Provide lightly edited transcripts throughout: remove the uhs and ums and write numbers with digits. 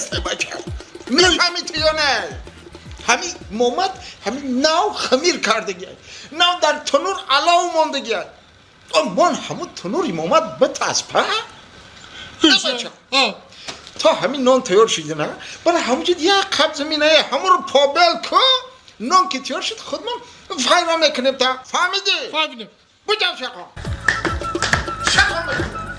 نسته بچه میفهمید یا نه؟ همین محمد همین ناو خمیر کردگی ناو در تنور علاو ماندگی من همون تنوری محمد بتاسپه بچه تا همین نان تیار شده نه برای همونجد یک قبض مینه همون رو پابل که نان که تیار شد خود من فایرا میکنیم تا فهمیدی؟ فهمیدم بجم شقا شقا بجم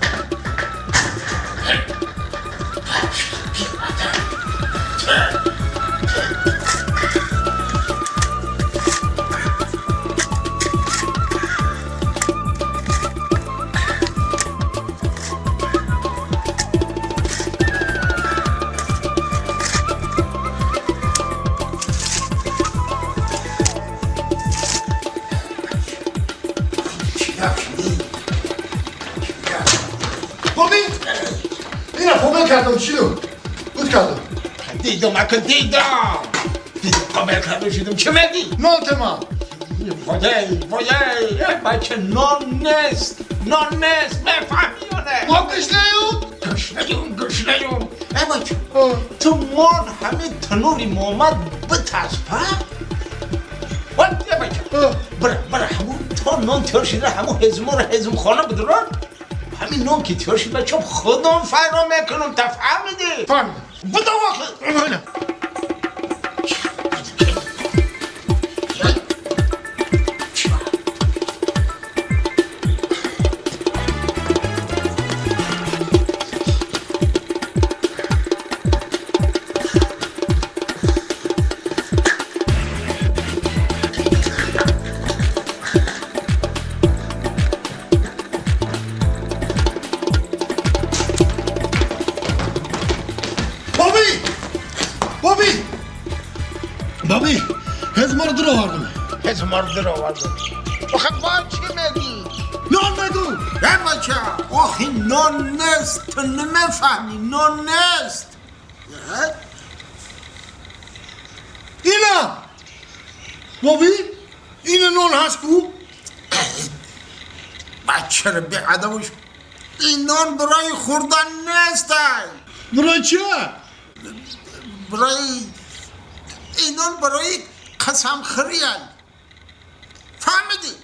کردم چی رو؟ بود کردم دیدم اکن دیدم قابل کرده شدم چه میگی؟ نان تمام وایای بچه نان نیست بفهمی یا نه؟ ما گشنهیم؟ گشنهیم ای بچه تو من همین تنوری محمد بتاسپه؟ وقت یه بچه برای همون تا نان تیار شده همون هزمو رو هزم خانه بدران همین نام که تیار شد بچه خودم فرام میکنم تا فهمیدی؟ فهمیدم بودو واقعی بابی هزمار در آوردم هزمار در آوردم آخه با چی میگی؟ نان بگو ای بچه آخه نان نیست تو نمیفهمی نان نیست اینا بابی این نان هست کو؟ بچه رو به ادبش این نان برای خوردن نیست برای چه؟ برای این نان برای کسامخوریای فهمیدی؟